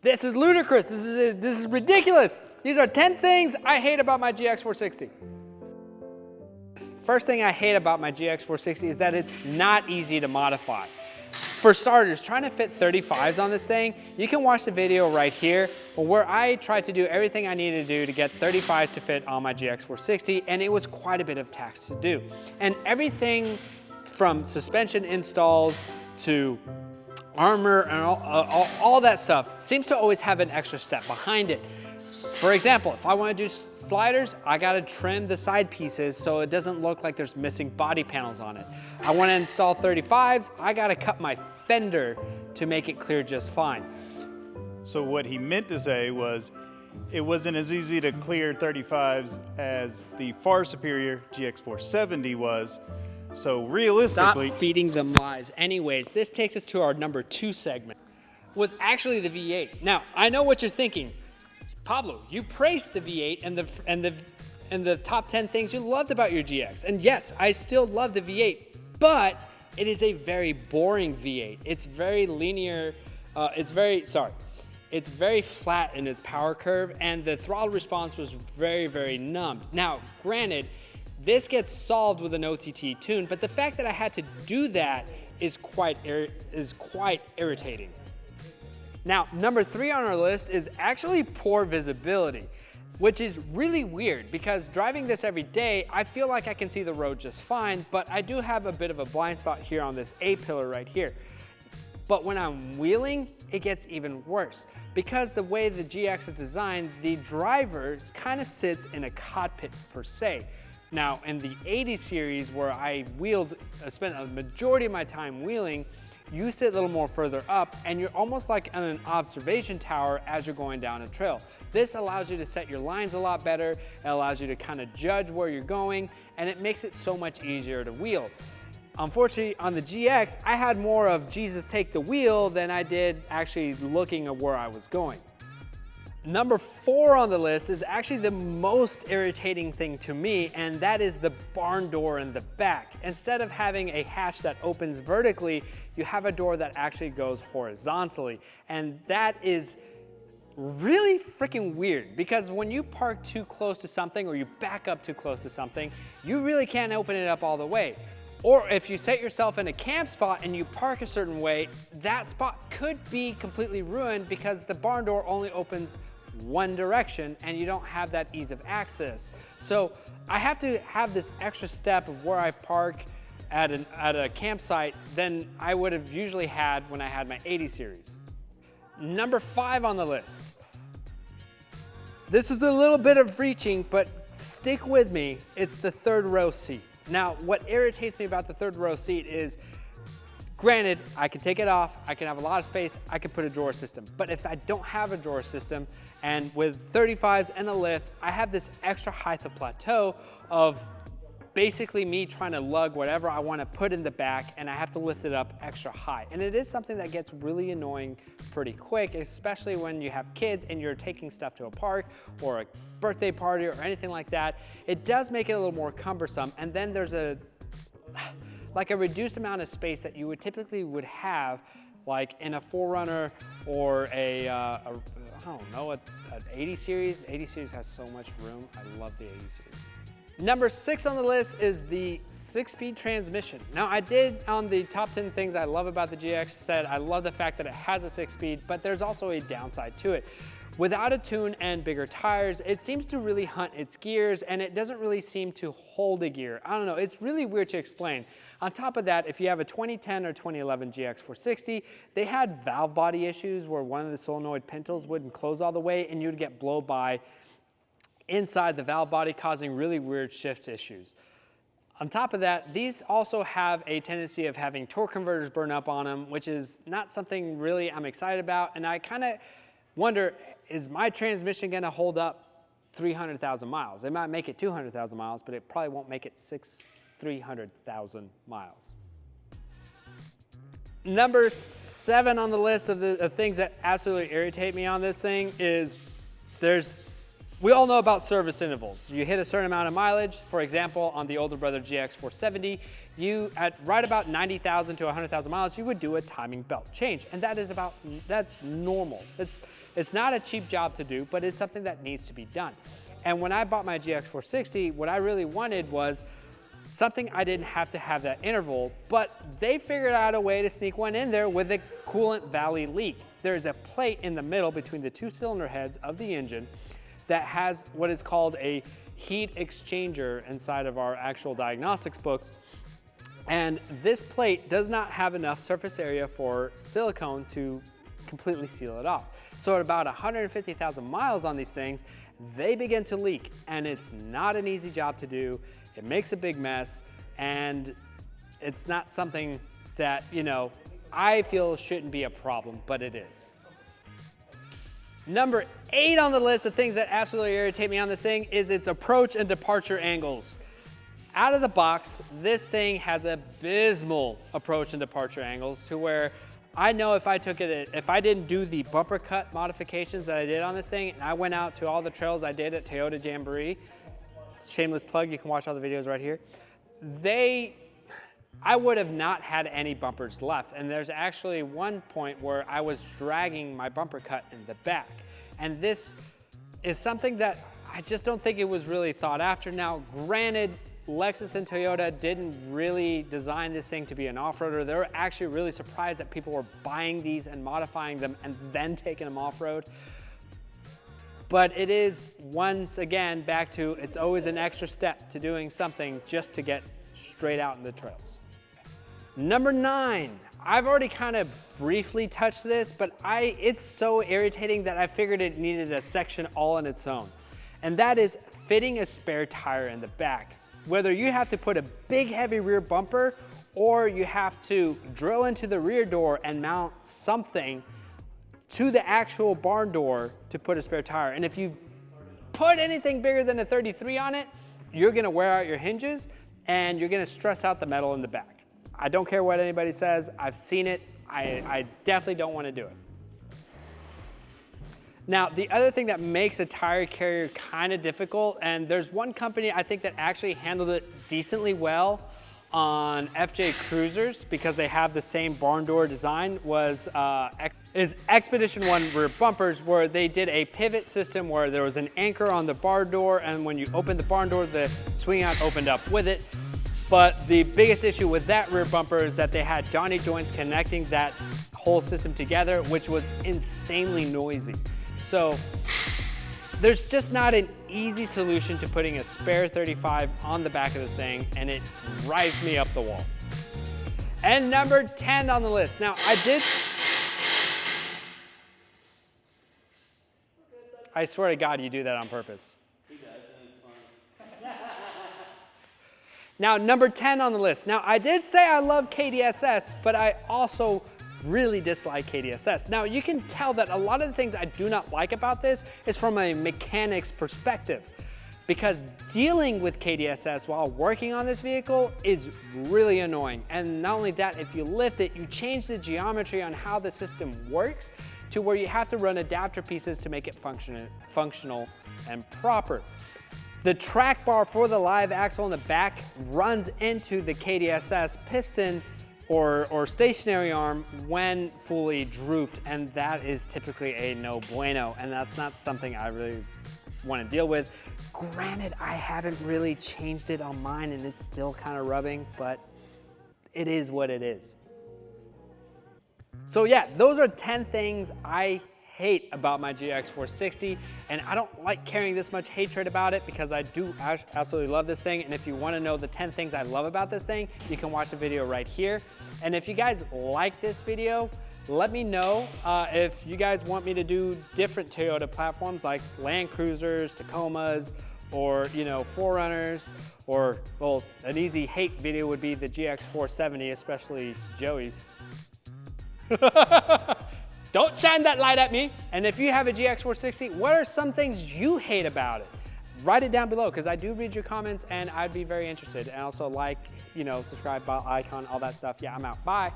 This is ludicrous. This is ridiculous. These are 10 things I hate about my GX460. First thing I hate about my GX460 is that it's not easy to modify. For starters, trying to fit 35s on this thing, you can watch the video right here where I tried to do everything I needed to do to get 35s to fit on my GX460, and it was quite a bit of task to do. And everything from suspension installs to armor and all that stuff seems to always have an extra step behind it. For example, if I want to do sliders, I got to trim the side pieces so it doesn't look like there's missing body panels on it. I want to install 35s, I got to cut my fender to make it clear just fine. So what he meant to say was it wasn't as easy to clear 35s as the far superior GX470 was. So realistically— Stop feeding them lies. Anyways, this takes us to our number 2 segment. Was actually the V8. Now, I know what you're thinking. Pablo, you praised the V8 and the top 10 things you loved about your GX. And yes, I still love the V8, but it is a very boring V8. It's very linear, it's very flat in its power curve, and the throttle response was very, very numbed. Now, granted, this gets solved with an OTT tune, but the fact that I had to do that is quite irritating. Now, number 3 on our list is actually poor visibility, which is really weird because driving this every day, I feel like I can see the road just fine, but I do have a bit of a blind spot here on this A-pillar right here. But when I'm wheeling, it gets even worse. Because the way the GX is designed, the driver kind of sits in a cockpit per se. Now, in the 80 series where I spent a majority of my time wheeling, you sit a little more further up and you're almost like on an observation tower as you're going down a trail. This allows you to set your lines a lot better, it allows you to kind of judge where you're going, and it makes it so much easier to wheel. Unfortunately, on the GX, I had more of Jesus take the wheel than I did actually looking at where I was going. Number 4 on the list is actually the most irritating thing to me, and that is the barn door in the back. Instead of having a hatch that opens vertically, you have a door that actually goes horizontally. And that is really freaking weird because when you park too close to something or you back up too close to something, you really can't open it up all the way. Or if you set yourself in a camp spot and you park a certain way, that spot could be completely ruined because the barn door only opens one direction and you don't have that ease of access. So I have to have this extra step of where I park at a campsite than I would have usually had when I had my 80 series. Number 5 on the list. This is a little bit of reaching, but stick with me. It's the 3rd row seat. Now, what irritates me about the 3rd row seat is, granted, I can take it off, I can have a lot of space, I can put a drawer system. But if I don't have a drawer system, and with 35s and a lift, I have this extra height of plateau of basically me trying to lug whatever I want to put in the back, and I have to lift it up extra high. And it is something that gets really annoying pretty quick, especially when you have kids and you're taking stuff to a park or a birthday party or anything like that. It does make it a little more cumbersome, and then there's like a reduced amount of space that you would typically have like in a 4Runner or I don't know, an 80 series. 80 series has so much room. I love the 80 series. Number 6 on the list is the 6-speed transmission. Now, I did on the top 10 things I love about the GX said I love the fact that it has a 6-speed, but there's also a downside to it. Without a tune and bigger tires, it seems to really hunt its gears, and it doesn't really seem to hold a gear. I don't know, it's really weird to explain. On top of that, if you have a 2010 or 2011 GX460, they had valve body issues where one of the solenoid pintles wouldn't close all the way and you'd get blow by inside the valve body, causing really weird shift issues. On top of that, these also have a tendency of having torque converters burn up on them, which is not something really I'm excited about, and I kind of wonder, is my transmission going to hold up 300,000 miles? It might make it 200,000 miles, but it probably won't make it 300,000 miles. Number 7 on the list of the things that absolutely irritate me on this thing is there's We all know about service intervals. You hit a certain amount of mileage. For example, on the older brother GX460, you at right about 90,000 to 100,000 miles, you would do a timing belt change. And that's normal. It's not a cheap job to do, but it's something that needs to be done. And when I bought my GX460, what I really wanted was something I didn't have to have that interval, but they figured out a way to sneak one in there with a coolant valley leak. There's a plate in the middle between the two cylinder heads of the engine that has what is called a heat exchanger inside of our actual diagnostics books. And this plate does not have enough surface area for silicone to completely seal it off. So at about 150,000 miles on these things, they begin to leak, and it's not an easy job to do. It makes a big mess, and it's not something that, you know, I feel shouldn't be a problem, but it is. Number 8 on the list of things that absolutely irritate me on this thing is its approach and departure angles. Out of the box, this thing has abysmal approach and departure angles to where I know if I didn't do the bumper cut modifications that I did on this thing, and I went out to all the trails I did at Toyota Jamboree, shameless plug, you can watch all the videos right here, I would have not had any bumpers left. And there's actually one point where I was dragging my bumper cut in the back. And this is something that I just don't think it was really thought after. Now, granted, Lexus and Toyota didn't really design this thing to be an off-roader. They were actually really surprised that people were buying these and modifying them and then taking them off-road. But it is, once again, back to it's always an extra step to doing something just to get straight out in the trails. Number 9, I've already kind of briefly touched this, but it's so irritating that I figured it needed a section all on its own. And that is fitting a spare tire in the back. Whether you have to put a big heavy rear bumper or you have to drill into the rear door and mount something to the actual barn door to put a spare tire. And if you put anything bigger than a 33 on it, you're gonna wear out your hinges and you're gonna stress out the metal in the back. I don't care what anybody says, I've seen it, I definitely don't want to do it. Now, the other thing that makes a tire carrier kind of difficult, and there's one company I think that actually handled it decently well on FJ Cruisers because they have the same barn door design, is Expedition 1 rear bumpers, where they did a pivot system where there was an anchor on the barn door, and when you opened the barn door, the swing out opened up with it. But the biggest issue with that rear bumper is that they had Johnny joints connecting that whole system together, which was insanely noisy. So there's just not an easy solution to putting a spare 35 on the back of this thing, and it drives me up the wall. And number 10 on the list. Now, I swear to God, you do that on purpose. Now, number 10 on the list. Now, I did say I love KDSS, but I also really dislike KDSS. Now, you can tell that a lot of the things I do not like about this is from a mechanic's perspective, because dealing with KDSS while working on this vehicle is really annoying. And not only that, if you lift it, you change the geometry on how the system works to where you have to run adapter pieces to make it functional and proper. The track bar for the live axle in the back runs into the KDSS piston or stationary arm when fully drooped, and that is typically a no bueno, and that's not something I really want to deal with. Granted, I haven't really changed it on mine and it's still kind of rubbing, but it is what it is. So yeah, those are 10 things I hate about my GX460, and I don't like carrying this much hatred about it because I do absolutely love this thing. And if you want to know the 10 things I love about this thing, you can watch the video right here. And if you guys like this video, let me know if you guys want me to do different Toyota platforms like Land Cruisers, Tacomas, or 4Runners, or well, an easy hate video would be the GX470, especially Joey's. Don't shine that light at me. And if you have a GX460, what are some things you hate about it? Write it down below, because I do read your comments and I'd be very interested. And also like, subscribe, bell icon, all that stuff. Yeah, I'm out. Bye.